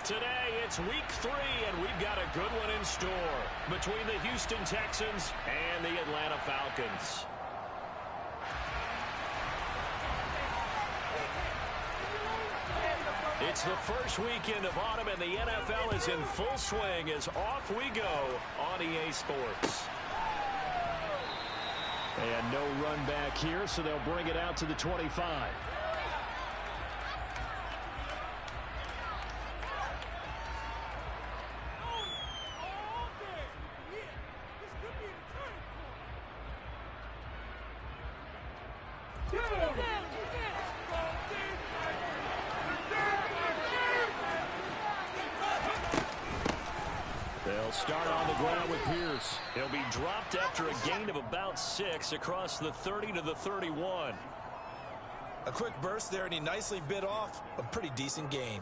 Today, it's week 3, and we've got a good one in store between the Houston Texans and the Atlanta Falcons. It's the first weekend of autumn, and the NFL is in full swing as off we go on EA Sports. And no run back here, so they'll bring it out to the 25. They'll start on the ground with Pierce. He'll be dropped after a gain of about 6 across the 30 to the 31. A quick burst there, and he nicely bit off a pretty decent gain.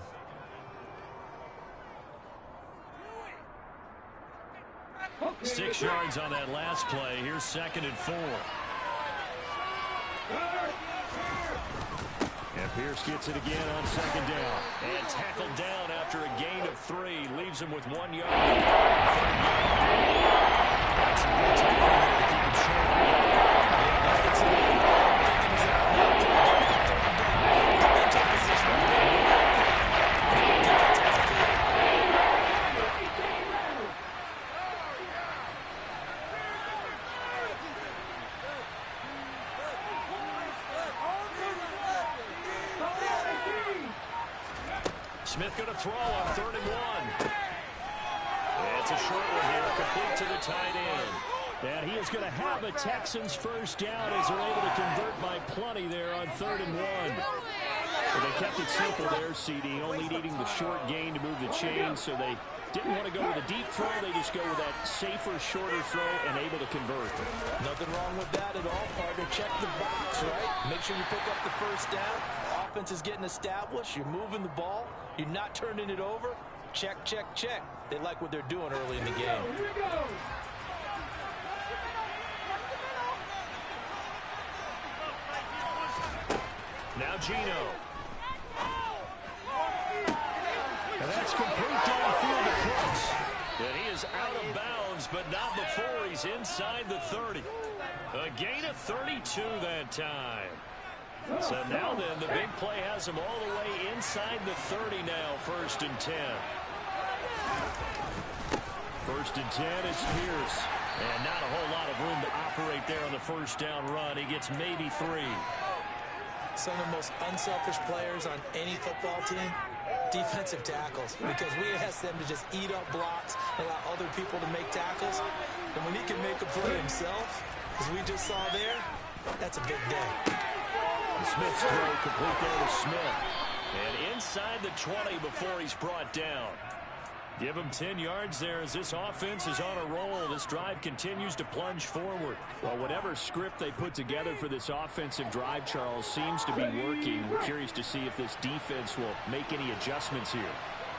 Six yards on that last play. Here's 2nd and 4. And Pierce gets it again on 2nd down. And tackled down after a gain of 3. Leaves him with 1 yard. That's a good tackle there to keep him short. Smith going to throw on 3rd and 1. It's a short one here, complete to the tight end. And he is going to have a Texans first down as they're able to convert by plenty there on 3rd and 1. Well, they kept it simple there, CD, only needing the short gain to move the chains, so they didn't want to go with a deep throw. They just go with that safer, shorter throw and able to convert. Nothing wrong with that at all, partner. Check the box, right? Make sure you pick up the first down. Offense is getting established. You're moving the ball. You're not turning it over. Check, check, check. They like what they're doing early in the game. Now Gino. And that's complete downfield to Crooks. And he is out of bounds, but not before he's inside the 30. A gain of 32 that time. So now then, the big play has him all the way inside the 30 now, 1st and 10. 1st and 10 is Pierce. And not a whole lot of room to operate there on the first down run. He gets maybe 3. Some of the most unselfish players on any football team, defensive tackles, because we ask them to just eat up blocks and allow other people to make tackles. And when he can make a play himself, as we just saw there, that's a big day. Smith's throw complete there to Smith. And inside the 20 before he's brought down. Give him 10 yards there as this offense is on a roll. This drive continues to plunge forward. Well, whatever script they put together for this offensive drive, Charles, seems to be working. We're curious to see if this defense will make any adjustments here.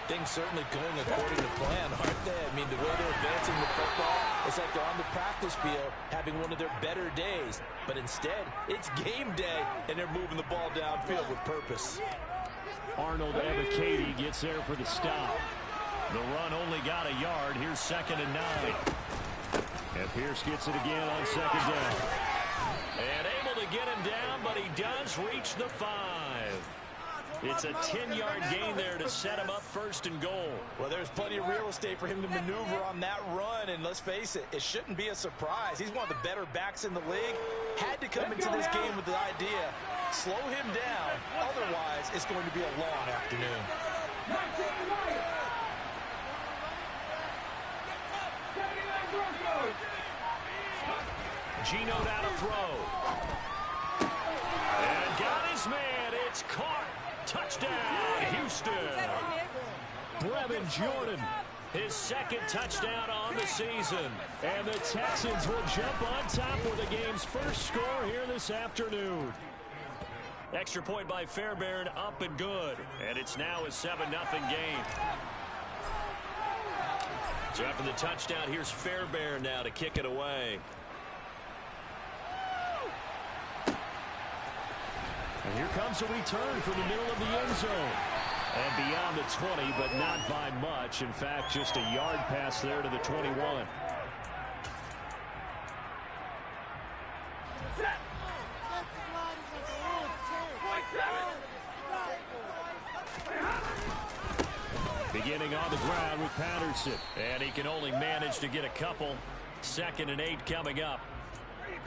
Things certainly going according to plan, aren't they? I mean, the way they're advancing the football, it's like they're on the practice field having one of their better days. But instead, it's game day, and they're moving the ball downfield with purpose. Arnold Ebiketie gets there for the stop. The run only got a yard. Here's 2nd and 9. And Pierce gets it again on 2nd down. And able to get him down, but he does reach the 5. It's a 10-yard gain there to set him up 1st and goal. Well, there's plenty of real estate for him to maneuver on that run, and let's face it, it shouldn't be a surprise. He's one of the better backs in the league. Had to come into this game with the idea, slow him down, otherwise it's going to be a long afternoon. Gino down to throw. And got his man. It's caught. Touchdown, Houston. Brevin Jordan, his 2nd touchdown on the season. And the Texans will jump on top with the game's first score here this afternoon. Extra point by Fairbairn, up and good. And it's now a 7-0 game. So after the touchdown, here's Fairbairn now to kick it away. And here comes a return from the middle of the end zone. And beyond the 20, but not by much. In fact, just a yard pass there to the 21. Beginning on the ground with Patterson. And he can only manage to get a couple. 2nd and 8 coming up.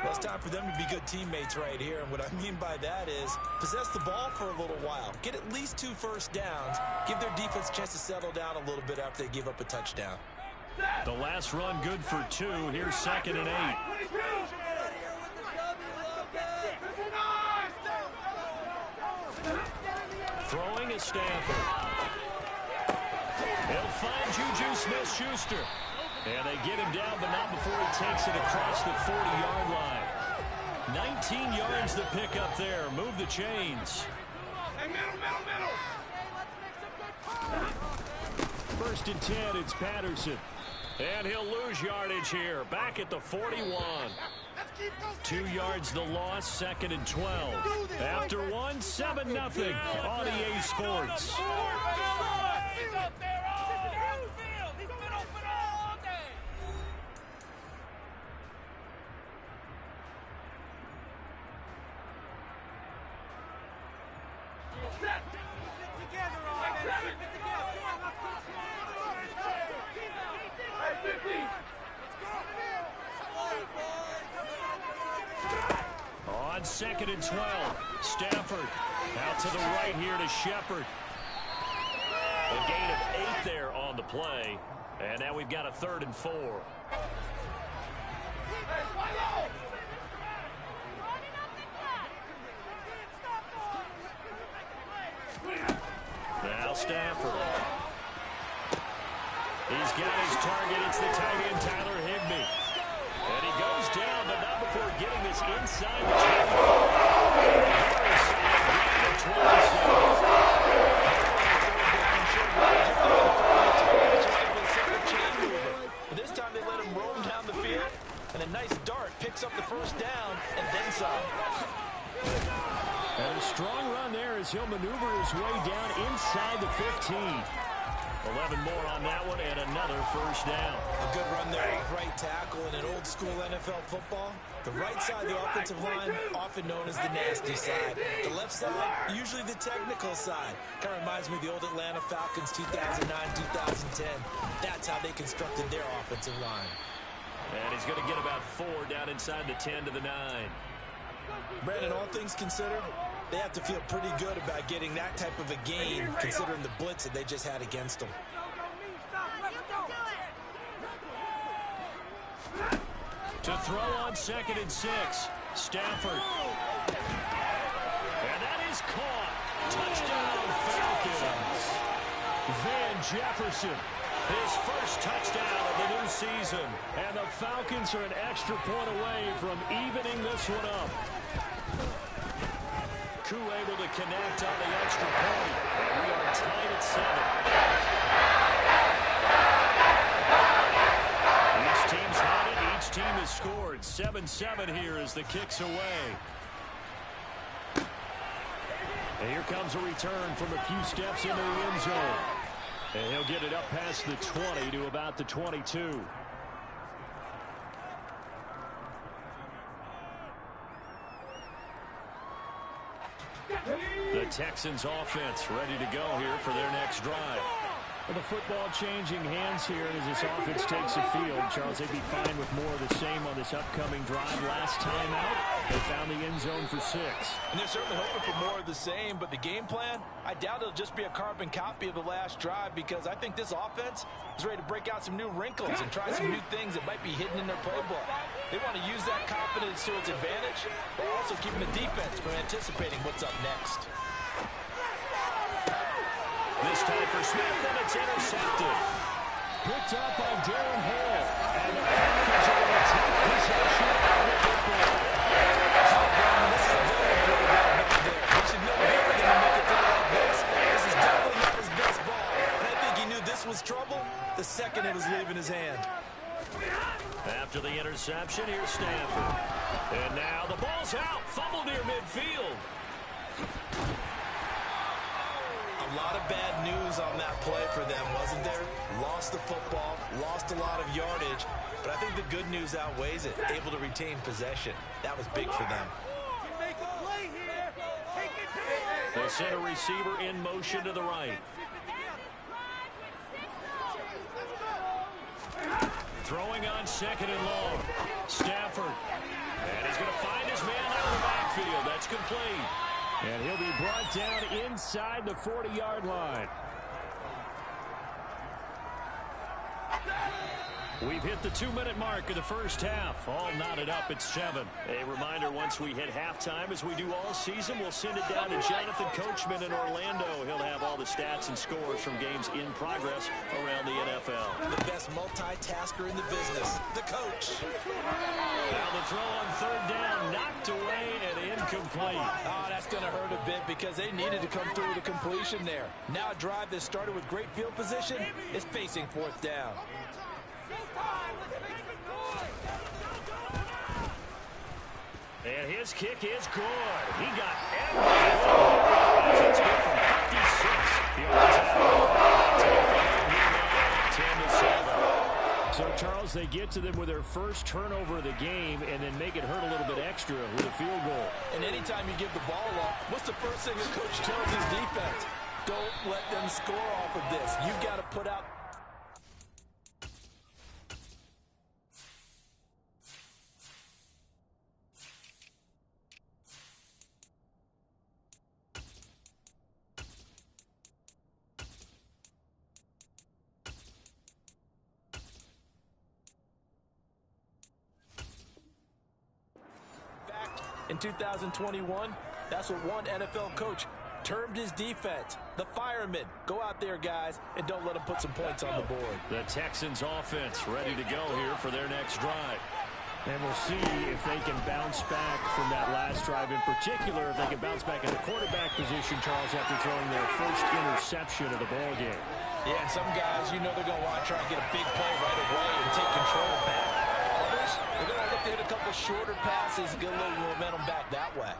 Well, it's time for them to be good teammates right here. And what I mean by that is possess the ball for a little while. Get at least 2 first downs. Give their defense a chance to settle down a little bit after they give up a touchdown. The last run good for 2. Here's 2nd and 8. Throwing is Stanford. He'll find Juju Smith-Schuster. And they get him down, but not before he takes it across the 40-yard line. 19 yards to pick up there. Move the chains. First and 10, it's Patterson. And he'll lose yardage here. Back at the 41. 2 yards the loss, 2nd and 12. After one, 7-0 on EA Sports. On 2nd and 12, Stafford out to the right here to Shepard. A gain of 8 there on the play. And now we've got a 3rd and 4. Now Stafford. He's got his target. It's the tight end, Tyler Higbee. And he goes down, but not before getting this inside the 24. But this time they let him roam down the field, and a nice dart picks up the first down and then some. And a strong run there as he'll maneuver his way down inside the 15. 11 more on that one and another first down. A good run there with right tackle in an old school NFL football. The right side of the offensive line, often known as the nasty side. The left side, usually the technical side. Kind of reminds me of the old Atlanta Falcons 2009, 2010. That's how they constructed their offensive line. And he's going to get about 4 down inside the 10 to the 9. Brandon, all things considered, they have to feel pretty good about getting that type of a gain, considering the blitz that they just had against them. To throw on 2nd and 6, Stafford. And that is caught. Touchdown, Falcons. Van Jefferson, his first touchdown of the new season. And the Falcons are an extra point away from evening this one up. Koo able to connect on the extra point. And we are tied at 7. Each team's had it. Each team has scored. 7-7 here as the kick's away. And here comes a return from a few steps into the end zone. And he'll get it up past the 20 to about the 22. The Texans offense ready to go here for their next drive. Well, the football changing hands here as this offense takes the field. Charles, they'd be fine with more of the same on this upcoming drive. Last time out, they found the end zone for 6. And they're certainly hoping for more of the same, but the game plan, I doubt it'll just be a carbon copy of the last drive, because I think this offense is ready to break out some new wrinkles and try some new things that might be hidden in their playbook. They want to use that confidence to its advantage, but also keeping the defense from anticipating what's up next. This time for Smith, and it's intercepted. Picked up by Darren Hall. And the Falcons are going to take possession of the football. This is a very good ball back there. He should know better than to make a throw like this. This is definitely not his best ball. And I think he knew this was trouble the second it was leaving his hand. After the interception, here's Stanford. And now the ball's out. Fumble near midfield. A A lot of bad news on that play for them, wasn't there? Lost the football, lost a lot of yardage, but I think the good news outweighs it. Able to retain possession. That was big for them. They send a receiver in motion to the right. Throwing on second and long. Stafford. And he's going to find his man out of the backfield. That's complete. And he'll be brought down inside the 40-yard line. We've hit the 2-minute mark of the first half. All knotted up at 7. A reminder, once we hit halftime, as we do all season, we'll send it down to Jonathan Coachman in Orlando. He'll have all the stats and scores from games in progress around the NFL. The best multitasker in the business, the coach. Now the throw on third down, knocked away and incomplete. Oh, that's going to hurt a bit because they needed to come through with a completion there. Now a drive that started with great field position is facing fourth down. And his kick is good. He got everything. It's good from 56. He opens out. 10-7. So, Charles, they get to them with their first turnover of the game and then make it hurt a little bit extra with a field goal. And anytime you give the ball up, what's the first thing the coach tells his defense? Don't let them score off of this. You've got to put out. In 2021, that's what one NFL coach termed his defense. The firemen. Go out there, guys, and don't let them put some points on the board. The Texans offense ready to go here for their next drive. And we'll see if they can bounce back from that last drive. In particular, if they can bounce back in the quarterback position, Charles, after throwing their first interception of the ball game. Yeah, and some guys, you know they're going to want to try and get a big play right away and take control back. Others, they're going to look to hit a couple shorter passes and get a little momentum back that way.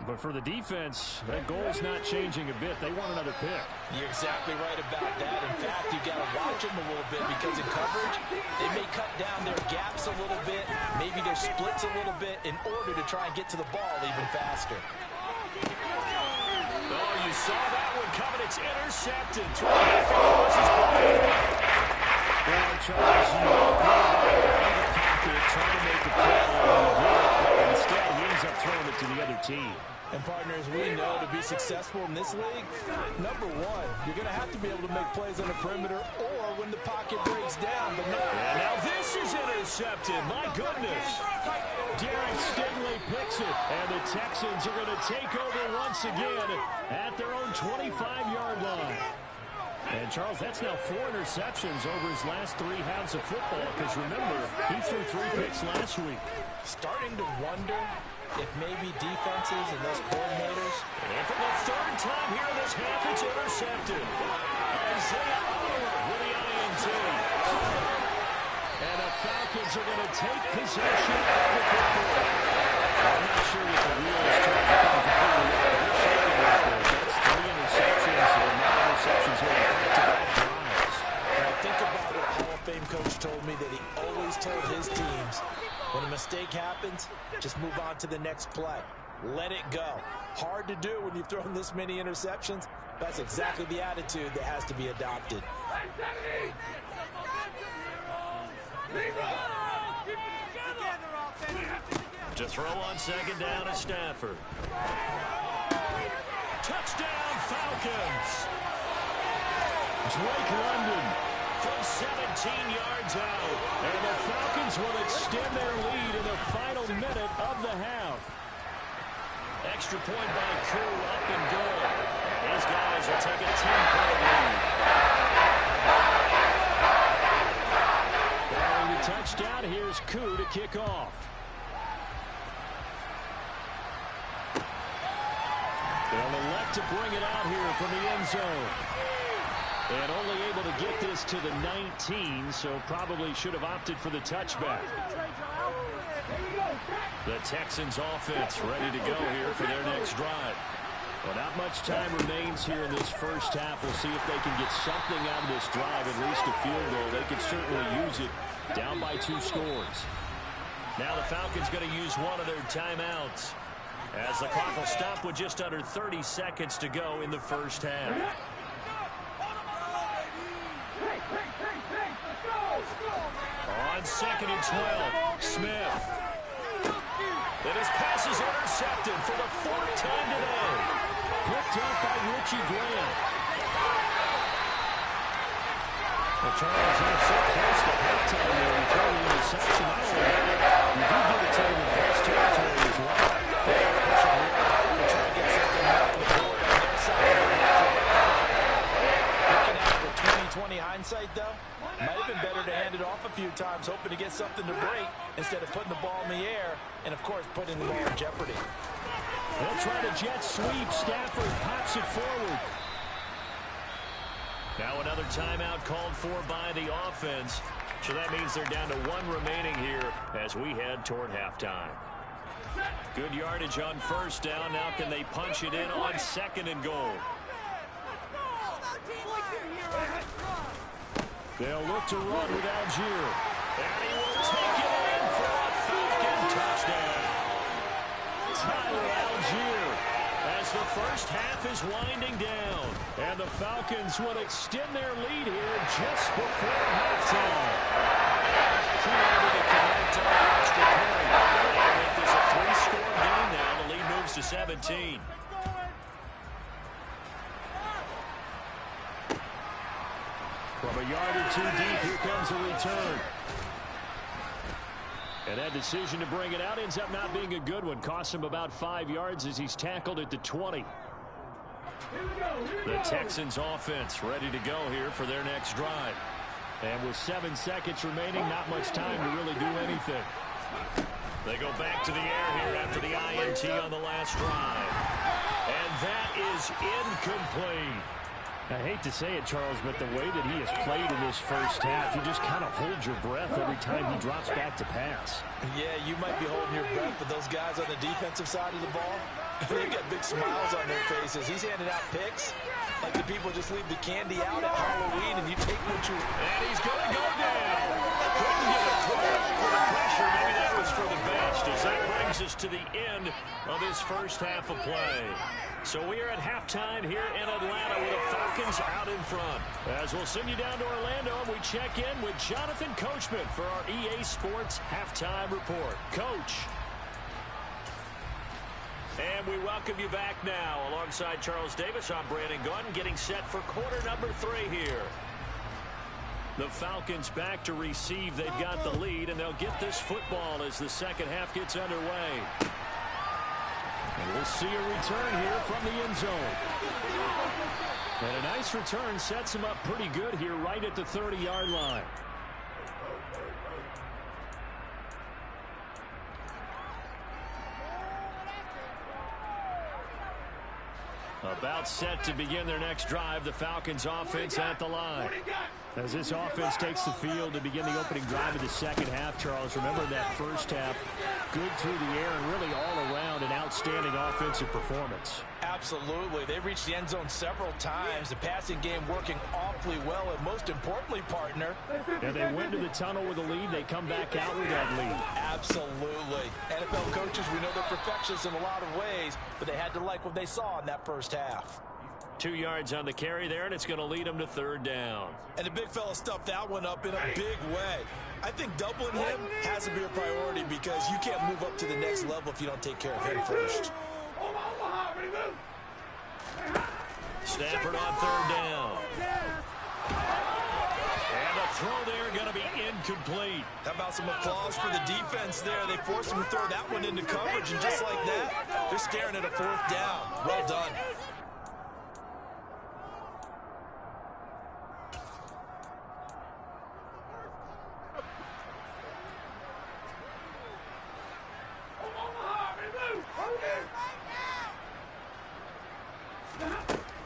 But for the defense, that goal's not changing a bit. They want another pick. You're exactly right about that. In fact, you've got to watch them a little bit because in coverage, they may cut down their gaps a little bit, maybe their splits a little bit in order to try and get to the ball even faster. Oh, you saw that one coming. It's intercepted. Throw back across his body. Well, Charles, you know, in the pocket, trying to make a play. Instead, he ends up throwing it to the other team. And, partners, we know to be successful in this league, number one, you're going to have to be able to make plays on the perimeter or when the pocket breaks down. But no. And now this is intercepted. My goodness. Derek Stingley picks it. And the Texans are going to take over once again at their own 25-yard line. And, Charles, that's now 4 interceptions over his last 3 halves of football. Because, remember, he threw 3 picks last week. Starting to wonder if maybe defenses and those coordinators. And for the 3rd time here in this half, it's intercepted. Isaiah Oliver with the INT. And the Falcons are going to take possession of the football. I'm not sure that the wheels turn to come completely out. They're shaking right there. That's 3 interceptions or 9 interceptions here back-to-back drives. Now think about what a Hall of Fame coach told me that he always told his teams, when a mistake happens, just move on to the next play. Let it go. Hard to do when you've thrown this many interceptions. That's exactly the attitude that has to be adopted. To throw on 2nd down at Stafford. Touchdown Falcons. Drake London from 17 yards out. And the Falcons will extend their lead in the final minute of the half. Extra point by Koo, up and good. And these guys will take a 10-point lead. Following the touchdown, here's Koo to kick off. They'll elect to bring it out here from the end zone. And only able to get this to the 19, so probably should have opted for the touchback. The Texans offense ready to go here for their next drive. Well, not much time remains here in this first half. We'll see if they can get something out of this drive, at least a field goal. They could certainly use it, down by 2 scores. Now the Falcons going to use one of their timeouts, as the clock will stop with just under 30 seconds to go in the first half. On 2nd and 12, Smith. And his pass is intercepted for the 4th time today. Picked up by Richie Graham. Well, Charles, you're so close to halftime there. You throw the interception. Not only that, you do get it to them in pass territory as well. Push on here. They're trying to get something out on the board on their side. Looking at it with 20/20 hindsight, though, might have been better to hand it off a few times, hoping to get something to break instead of putting the ball in the air and, of course, putting the ball in jeopardy. They'll try to jet sweep. Stafford pops it forward. Now another timeout called for by the offense. So that means they're down to 1 remaining here as we head toward halftime. Good yardage on 1st down. Now can they punch it in on 2nd and goal? They'll look to run with Algier. And he will take it in for a Falcon touchdown. Tyler Algier, as the first half is winding down. And the Falcons will extend their lead here just before halftime. Too early to connect on the extra point. They make this a 3-score game now. The lead moves to 17. From a yard or 2 deep, here comes a return. And that decision to bring it out ends up not being a good one. Costs him about 5 yards as he's tackled at the 20. The Texans offense ready to go here for their next drive. And with 7 seconds remaining, not much time to really do anything. They go back to the air here after the INT on the last drive. And that is incomplete. I hate to say it, Charles, but the way that he has played in this first half, you just kind of hold your breath every time he drops back to pass. Yeah, you might be holding your breath, but those guys on the defensive side of the ball, they've got big smiles on their faces. He's handing out picks like the people just leave the candy out at Halloween, and you take what you... And he's going to go down. Couldn't get a clear for the pressure. Maybe that was for the best, as that brings us to the end of this first half of play. So we are at halftime here in Atlanta with the Falcons out in front. As we'll send you down to Orlando, and we check in with Jonathan Coachman for our EA Sports Halftime Report. Coach. And we welcome you back now. Alongside Charles Davis, I'm Brandon Gunn, getting set for quarter number 3 here. The Falcons back to receive. They've got the lead, and they'll get this football as the second half gets underway. And we'll see a return here from the end zone. And a nice return sets him up pretty good here right at the 30-yard line. About set to begin their next drive, the Falcons offense at the line. As this offense takes the field to begin the opening drive of the second half, Charles, remember that first half, good through the air and really all around an outstanding offensive performance. Absolutely. They reached the end zone several times. The passing game working awfully well, and most importantly, partner. And they went to the tunnel with a lead. They come back out with that lead. Absolutely. NFL coaches, we know they're perfectionists in a lot of ways, but they had to like what they saw in that first half. 2 yards on the carry there, and it's going to lead them to 3rd down. And the big fella stuffed that one up in a big way. I think doubling him has to be a priority because you can't move up to the next level if you don't take care of him first. Stafford on 3rd down. And the throw there going to be incomplete. How about some applause for the defense there? They forced him to throw that one into coverage, and just like that, they're staring at a 4th down. Well done.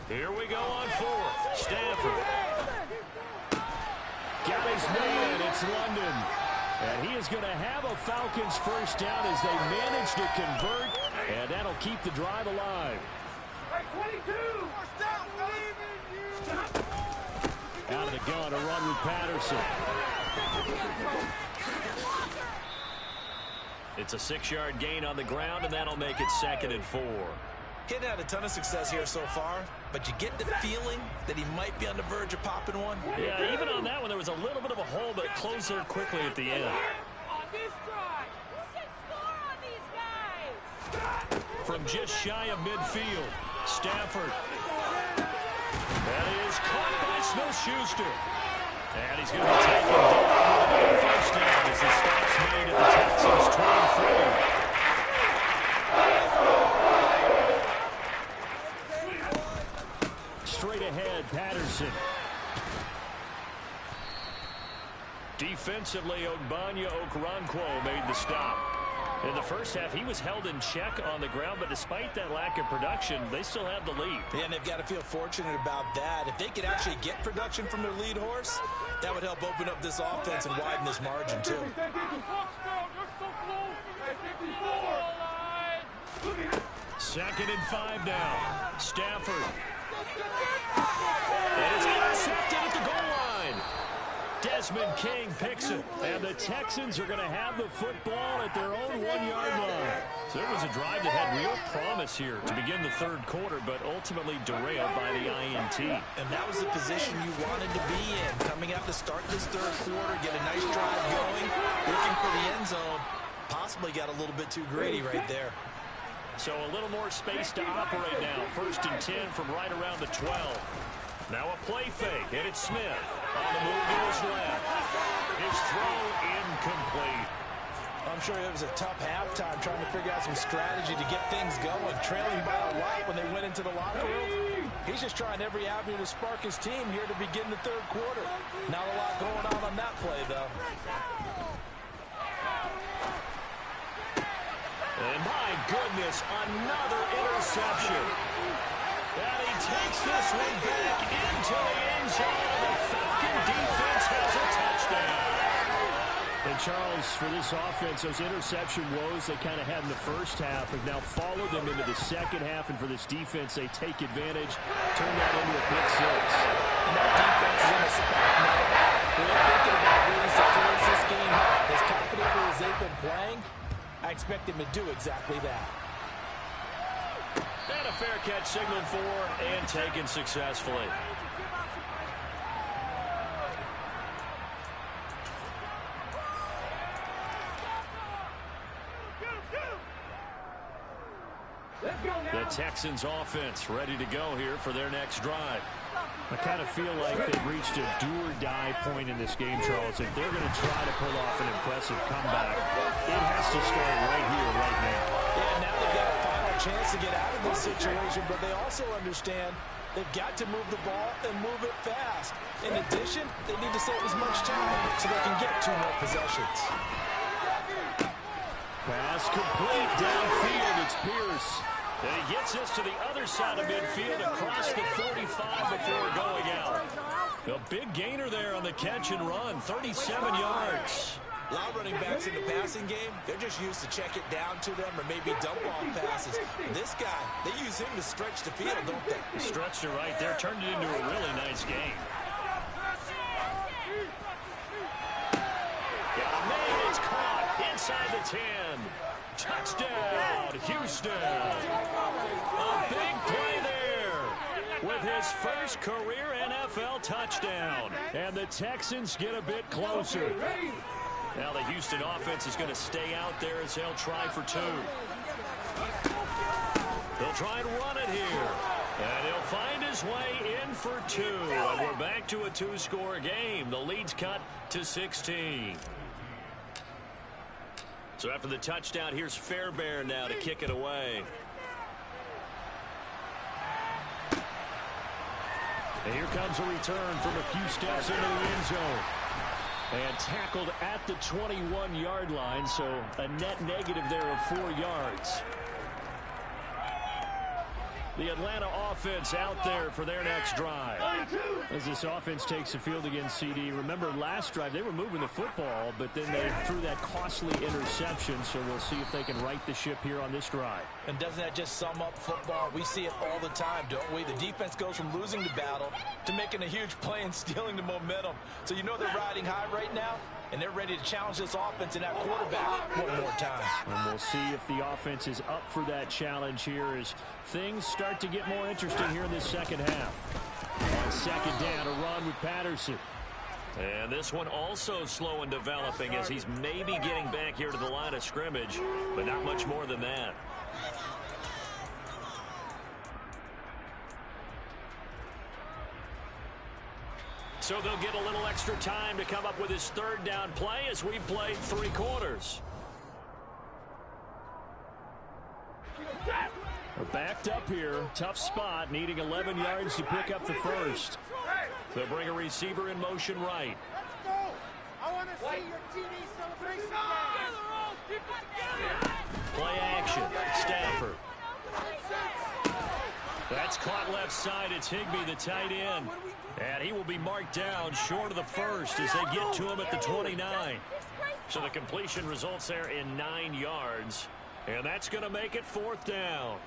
Here we go on 4th. Stafford. Got his man. It's London. And he is going to have a Falcons first down as they manage to convert. And that'll keep the drive alive. Out of the gun, a run with Patterson. It's a 6-yard gain on the ground, and that'll make it 2nd and 4. He's had a ton of success here so far, but you get the feeling that he might be on the verge of popping one. Yeah, even on that one, there was a little bit of a hole, but it closed there quickly at the end. On this drive, who should score on these guys? From just shy of midfield, Stafford. That is caught by Smith-Schuster. And he's going to be taken down with a first down as the stop's made at the Texans' 23. Straight ahead, Patterson. Defensively, Ogbanya Okoronkwo made the stop. In the first half, he was held in check on the ground, but despite that lack of production, they still have the lead. Yeah, and they've got to feel fortunate about that. If they could actually get production from their lead horse, that would help open up this offense and widen this margin, too. 2nd and 5 now. Stafford. And it's intercepted at the goal line. Desmond King picks it. And the Texans are going to have the football at their own 1-yard line. So it was a drive that had real promise here to begin the 3rd quarter, but ultimately derailed by the INT. And that was the position you wanted to be in. Coming out to start this 3rd quarter, get a nice drive going, looking for the end zone. Possibly got a little bit too greedy right there. So a little more space to operate now. 1st and 10 from right around the 12. Now a play fake, and it's Smith on the move to his left. His throw incomplete. I'm sure it was a tough halftime trying to figure out some strategy to get things going. Trailing by a lot when they went into the locker room. He's just trying every avenue to spark his team here to begin the 3rd quarter. Not a lot going on that play, though. And my goodness, another interception. And he takes this one back into the end zone. The Falcon defense has a touchdown. And Charles, for this offense, those interception woes they kind of had in the first half have now followed them into the second half. And for this defense, they take advantage, turn that into a pick 6. And that defense is in a spot now where they're thinking about ways to close this game out. As confidently as they've been playing, I expect them to do exactly that. And a fair catch signaled for and taken successfully. The Texans offense ready to go here for their next drive. I kind of feel like they've reached a do-or-die point in this game, Charles. If they're going to try to pull off an impressive comeback, it has to start right here, right now. Yeah, now they've got a final chance to get out of this situation, but they also understand they've got to move the ball and move it fast. In addition, they need to save as much time so they can get 2 more possessions. Pass complete downfield. It's Pierce. And he gets us to the other side of midfield across the 45 before going out. A big gainer there on the catch and run, 37 yards. A lot of running backs in the passing game, they're just used to check it down to them or maybe dump off passes. This guy, they use him to stretch the field, don't they? Stretched it right there, turned it into a really nice game. Got a man, it's caught inside the 10. Touchdown, Houston. A big play there with his first career NFL touchdown. And the Texans get a bit closer. Now the Houston offense is going to stay out there as they'll try for 2. They'll try and run it here. And he'll find his way in for 2. And we're back to a 2-score game. The lead's cut to 16. So after the touchdown, here's Fairbairn now to kick it away. And here comes a return from a few steps into the end zone. And tackled at the 21-yard line, so a net negative there of 4 yards. The Atlanta offense out there for their next drive. As this offense takes the field against CD, remember last drive they were moving the football, but then they threw that costly interception, so we'll see if they can right the ship here on this drive. And doesn't that just sum up football? We see it all the time, don't we? The defense goes from losing the battle to making a huge play and stealing the momentum. So you know they're riding high right now, and they're ready to challenge this offense and that quarterback one more time. And we'll see if the offense is up for that challenge here as things start to get more interesting here in this second half. On second down, a run with Patterson. And this one also slow in developing as he's maybe getting back here to the line of scrimmage, but not much more than that. So they'll get a little extra time to come up with his third down play as we've played 3 quarters. We're backed up here. Tough spot, needing 11 yards to pick up the first. They'll bring a receiver in motion right. Let's go. I want to see your TV celebration game. Play action. Stafford. That's caught left side. It's Higbee, the tight end. And he will be marked down short of the first as they get to him at the 29. So the completion results there in 9 yards. And that's going to make it 4th down.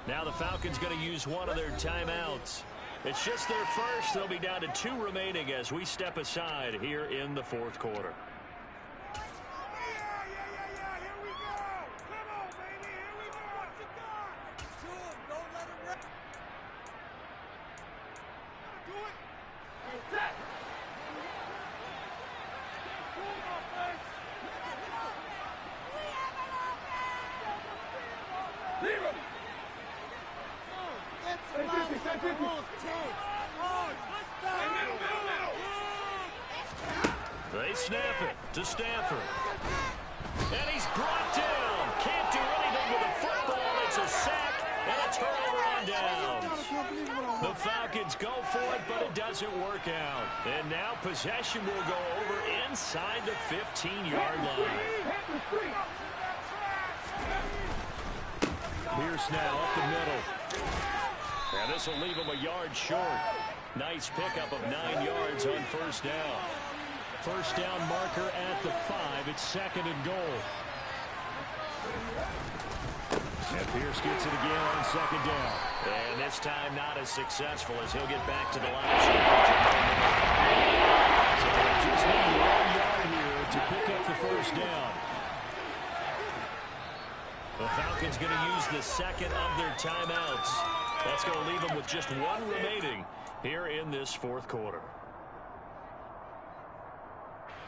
Now the Falcons going to use one of their timeouts. It's just their first. They'll be down to 2 remaining as we step aside here in the 4th quarter. They snap it to Stafford. And he's brought down. Can't do anything with the football. It's a sack and a turnover on downs. The Falcons go for it, but it doesn't work out. And now possession will go over inside the 15-yard line. Pierce now up the middle. And this will leave him a yard short. Nice pickup of 9 yards on first down. First down marker at the 5. It's 2nd and goal. And Pierce gets it again on 2nd down. And this time not as successful as he'll get back to the line of scrimmage. So they just need 1 yard here to pick up the first down. The Falcons going to use the second of their timeouts. That's going to leave them with just 1 remaining here in this 4th quarter.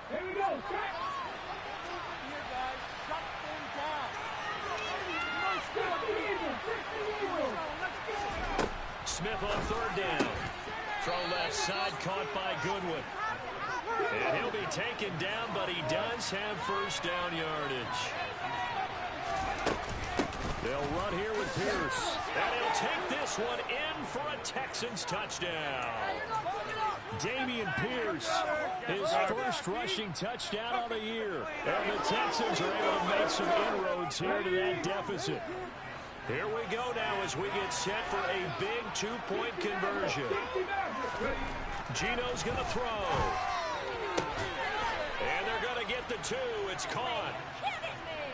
Here we go. Here, guys. Shut them down. Smith on 3rd down. Throw left side, caught by Goodwin. And he'll be taken down, but he does have first down yardage. They'll run here with Pierce. And he'll take this one in for a Texans touchdown. Dameon Pierce, his first rushing touchdown of the year. And the Texans are able to make some inroads here to that deficit. Here we go now as we get set for a big 2-point conversion. Gino's going to throw. And they're going to get the 2. It's caught.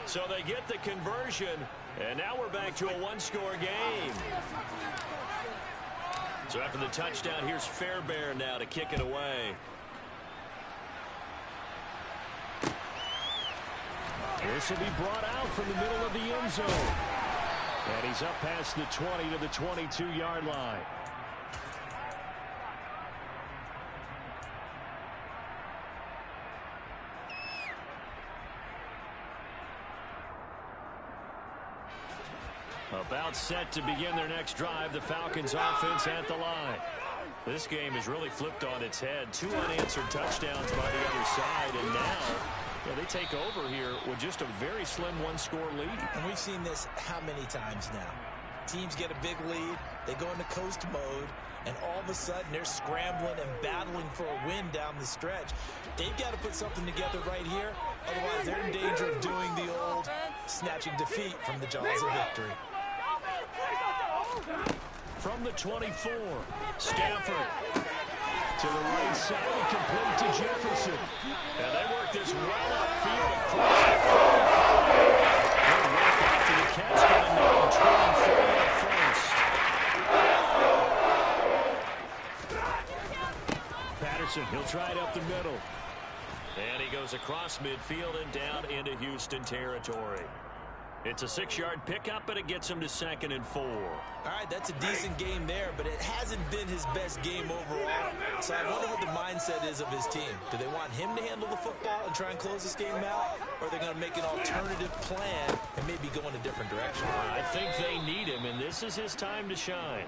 So they get the conversion, and now we're back to a 1-score game. So after the touchdown, here's Fairbairn now to kick it away. This will be brought out from the middle of the end zone. And he's up past the 20 to the 22-yard line. About set to begin their next drive. The Falcons offense at the line. This game has really flipped on its head. 2 unanswered touchdowns by the other side, and now they take over here with just a very slim one-score lead. And we've seen this how many times now? Teams get a big lead, they go into coast mode, and all of a sudden they're scrambling and battling for a win down the stretch. They've got to put something together right here, otherwise they're in danger of doing the old snatching defeat from the jaws of victory. From the 24, Stafford to the right side and complete to Jefferson. And they work this well upfield across the 45. Good work after the catch, getting down 23 at first. Patterson, he'll try it up the middle. And he goes across midfield and down into Houston territory. It's a 6-yard pickup, but it gets him to 2nd and 4. All right, that's a decent game there, but it hasn't been his best game overall. So I wonder what the mindset is of his team. Do they want him to handle the football and try and close this game out? Or are they going to make an alternative plan and maybe go in a different direction? I think they need him, and this is his time to shine.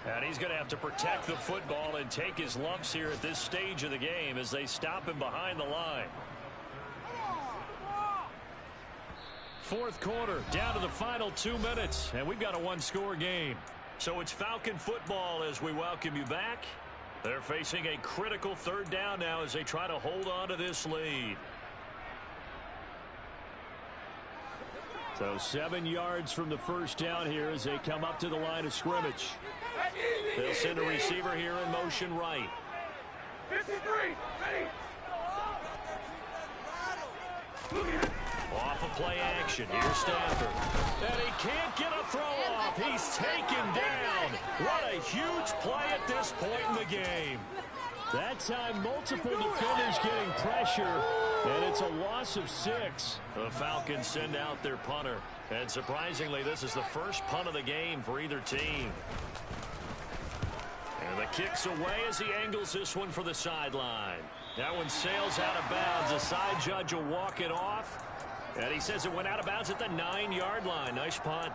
And he's going to have to protect the football and take his lumps here at this stage of the game as they stop him behind the line. Fourth quarter, down to the final 2 minutes, and we've got a one-score game. So it's Falcon football as we welcome you back. They're facing a critical 3rd down now as they try to hold on to this lead. So 7 yards from the first down here as they come up to the line of scrimmage. They'll send a receiver here in motion right. 53, ready. Off of play action. Here's Stafford. And he can't get a throw off. He's taken down. What a huge play at this point in the game. That time, multiple defenders getting pressure, and it's a loss of 6. The Falcons send out their punter. And surprisingly, this is the first punt of the game for either team. And the kick's away as he angles this one for the sideline. That one sails out of bounds. The side judge will walk it off. And he says it went out of bounds at the 9-yard line. Nice punt.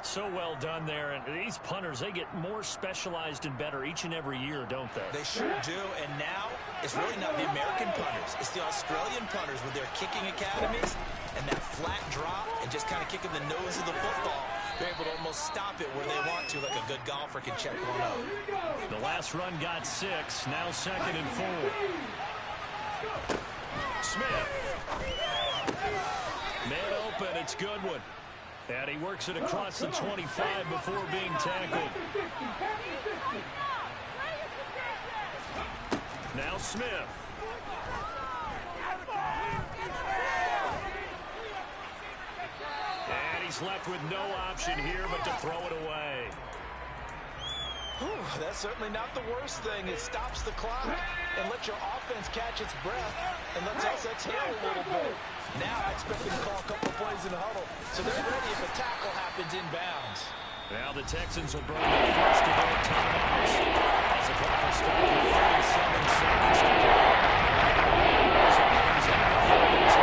So well done there. And these punters, they get more specialized and better each and every year, don't they? They sure do. And now, it's really not the American punters. It's the Australian punters with their kicking academies and that flat drop and just kind of kicking the nose of the football. They're able to almost stop it where they want to, like a good golfer can check one out. The last run got 6. Now 2nd and 4. Smith. Man open. It's Goodwin. And he works it across the 25 before being tackled. Now Smith. And he's left with no option here but to throw it away. Whew, that's certainly not the worst thing. It stops the clock and lets your offense catch its breath and lets us exhale a little bit. Now I expect them to call a couple of plays in the huddle, so they're ready if a tackle happens inbounds. Now the Texans will burn their first of their timeouts as the clock will stop with 37 seconds to go. As it brings up the 42.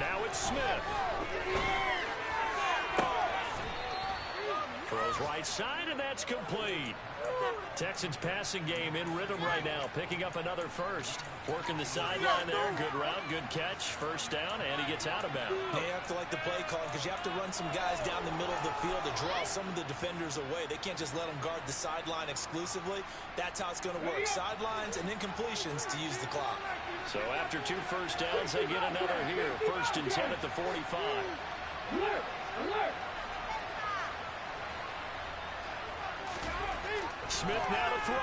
Now it's Smith. Throws right side, and that's complete. Texans passing game in rhythm right now, picking up another first. Working the sideline there. Good route, good catch. First down, and he gets out of bounds. You have to like the play call because you have to run some guys down the middle of the field to draw some of the defenders away. They can't just let them guard the sideline exclusively. That's how it's going to work. Sidelines and then completions to use the clock. So after 2 first downs, they get another here. 1st and 10 at the 45. Smith now to throw.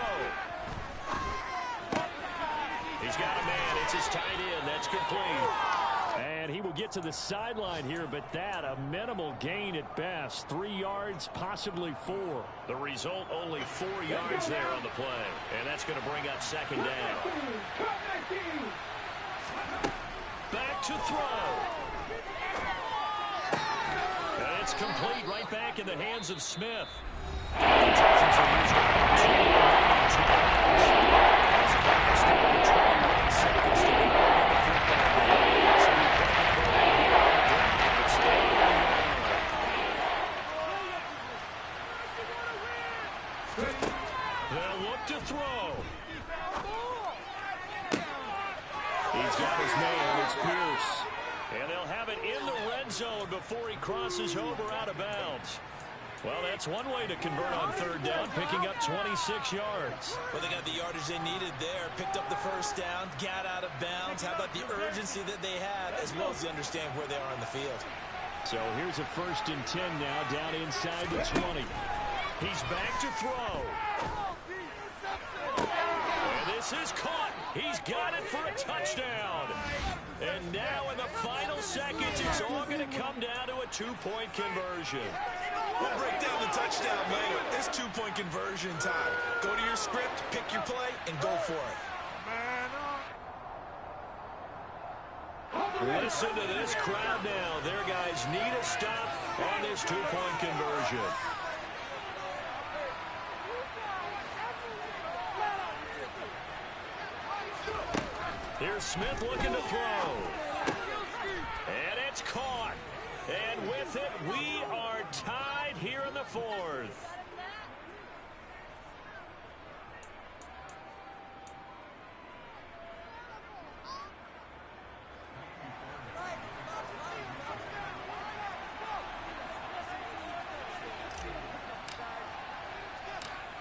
He's got a man. It's his tight end. That's complete. And he will get to the sideline here, but that a minimal gain at best. 3 yards, possibly 4. The result, only 4 yards there on the play. And that's going to bring up 2nd down. Back to throw. And it's complete right back in the hands of Smith. The Texans will use They'll look to throw. He's got his man. It's Pierce. And they'll have it in the red zone before he crosses over out of bounds. Well, that's one way to convert on third down, picking up 26 yards. Well, they got the yardage they needed there. Picked up the first down, got out of bounds. How about the urgency that they have, as well as they understand where they are on the field. So here's a 1st and 10 now, down inside the 20. He's back to throw. And this is caught. He's got it for a touchdown. And now in the final seconds, it's all going to come down to a 2-point conversion. We'll break down the touchdown later. It's 2-point conversion time. Go to your script, pick your play, and go for it. Listen to this crowd now. Their guys need a stop on this 2-point conversion. Here's Smith looking to throw. And it's caught. And with it, we are tied here in the 4th.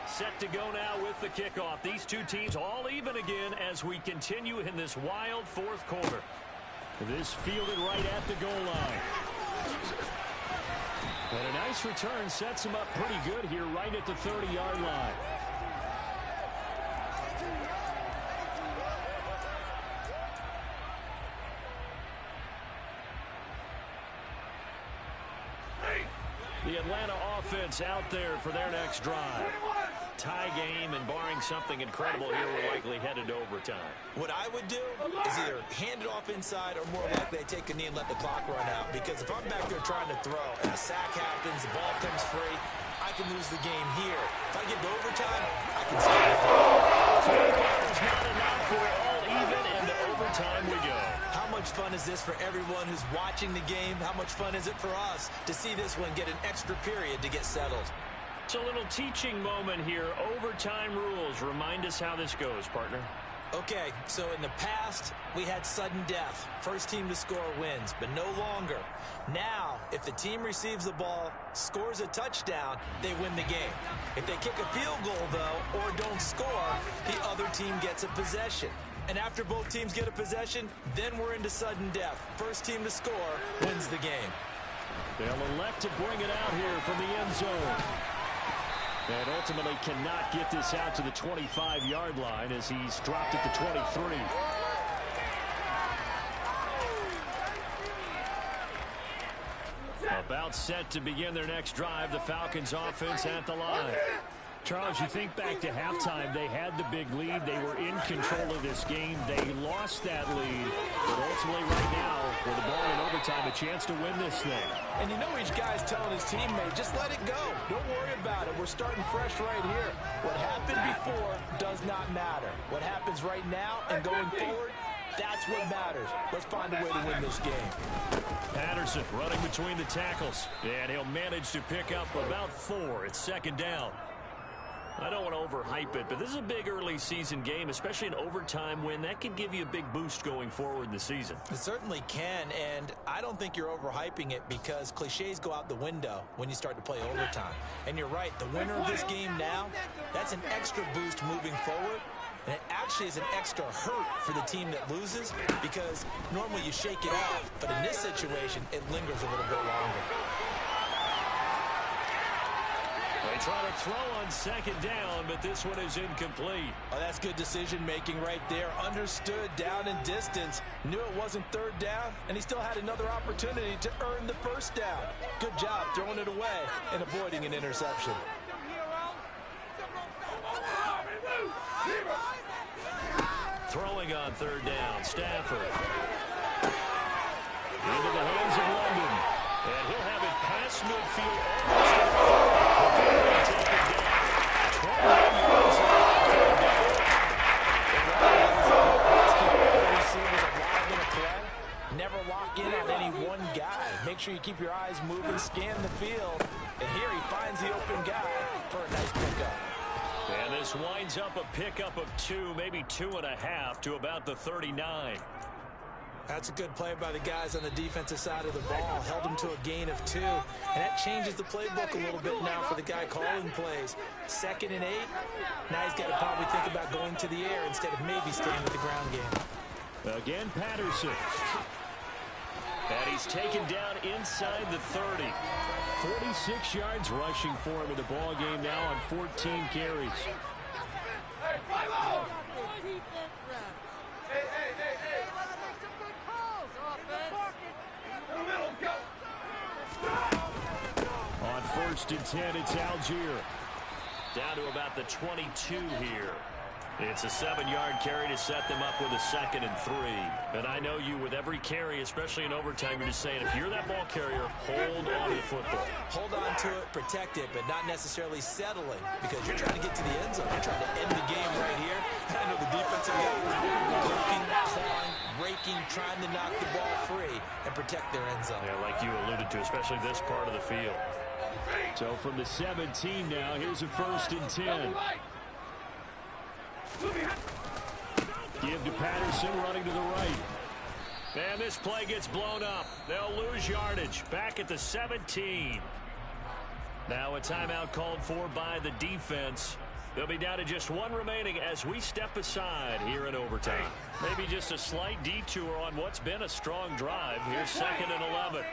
Set to go now with the kickoff. These two teams all even again as we continue in this wild 4th quarter. This fielded right at the goal line. And a nice return sets him up pretty good here right at the 30-yard line. The Atlanta offense out there for their next drive. Tie game, and barring something incredible here, we're likely headed to overtime. What I would do is either hand it off inside or more likely I take a knee and let the clock run out. Because if I'm back there trying to throw and a sack happens, the ball comes free, I can lose the game here. If I get to overtime, I can stay Four quarters not enough. We're all even, and to overtime we go. How much fun is this for everyone who's watching the game? How much fun is it for us to see this one get an extra period to get settled? It's a little teaching moment here. Overtime rules. Remind us how this goes, partner. Okay, so in the past, we had sudden death. First team to score wins, but no longer. Now, if the team receives the ball, scores a touchdown, they win the game. If they kick a field goal, though, or don't score, the other team gets a possession. And after both teams get a possession, then we're into sudden death. First team to score wins the game. They'll elect to bring it out here from the end zone. And ultimately cannot get this out to the 25-yard line as he's dropped at the 23. About set to begin their next drive, the Falcons offense at the line. Charles, you think back to halftime, they had the big lead. They were in control of this game. They lost that lead. But ultimately right now, with the ball in overtime, a chance to win this thing. And you know each guy's telling his teammate, just let it go. Don't worry about it. We're starting fresh right here. What happened before does not matter. What happens right now and going forward, that's what matters. Let's find a way to win this game. Patterson running between the tackles. And he'll manage to pick up about 4. It's 2nd down. I don't want to overhype it, but this is a big early season game, especially an overtime win. That could give you a big boost going forward in the season. It certainly can, and I don't think you're overhyping it because cliches go out the window when you start to play overtime. And you're right, the winner of this game now, that's an extra boost moving forward. And it actually is an extra hurt for the team that loses because normally you shake it off, but in this situation, it lingers a little bit longer. They try to throw on 2nd down, but this one is incomplete. Oh, that's good decision-making right there. Understood down and distance. Knew it wasn't 3rd down, and he still had another opportunity to earn the 1st down. Good job throwing it away and avoiding an interception. Throwing on 3rd down, Stafford. Into the hands of London. And he'll have it past midfield almost. Before they take it down. 21 lock in on any one guy. Make sure you keep your eyes moving, scan the field. And here he finds the open guy for a nice pickup. And this winds up a pickup of 2, maybe 2.5 to about the 39. That's a good play by the guys on the defensive side of the ball. Held him to a gain of 2. And that changes the playbook a little bit now for the guy calling plays. 2nd and 8. Now he's got to probably think about going to the air instead of maybe staying with the ground game. Again, Patterson. And he's taken down inside the 30. 46 yards rushing for him in the ball game now on 14 carries. On 1st and 10, it's Algier. Down to about the 22 here. It's a 7-yard carry to set them up with a 2nd and 3. And I know you, with every carry, especially in overtime, you're just saying, if you're that ball carrier, hold on to the football. Hold on to it, protect it, but not necessarily settling, because you're trying to get to the end zone. You're trying to end the game right here. I know the defensive guys poking, clawing, raking, trying to knock the ball free and protect their end zone. Yeah, like you alluded to, especially this part of the field. So from the 17 now, here's a 1st and 10. Give to Patterson, running to the right. And this play gets blown up. They'll lose yardage. Back at the 17. Now a timeout called for by the defense. They'll be down to just 1 remaining as we step aside here in overtime. Maybe just a slight detour on what's been a strong drive. Here's 2nd and 11.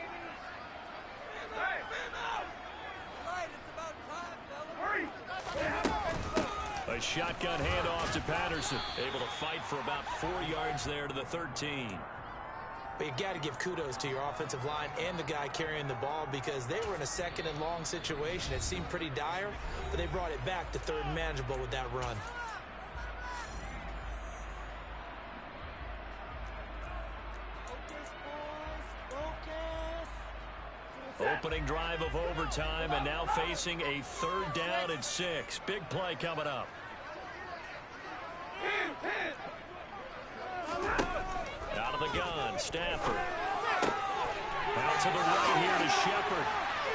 A shotgun handoff to Patterson. Able to fight for about 4 yards there to the 13. But you got to give kudos to your offensive line and the guy carrying the ball, because they were in a 2nd and long situation. It seemed pretty dire, but they brought it back to 3rd and manageable with that run. Opening drive of overtime, and now facing a 3rd down and 6. Big play coming up. Out of the gun, Stafford. Out to the right here to Shepard.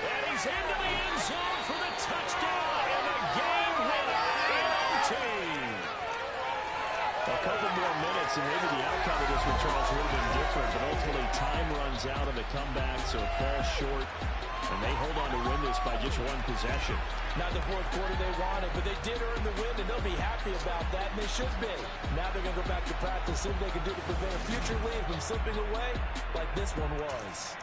And he's into the end zone for the touchdown and the game winner in OT. A couple more minutes and maybe the outcome of this one, Charles, would have been different, but ultimately time runs out on the comeback, so it falls short, and they hold on to win this by just 1 possession. Not the 4th quarter they wanted, but they did earn the win, and they'll be happy about that, and they should be. Now they're going to go back to practice, see what they can do to prevent a future lead from slipping away like this one was.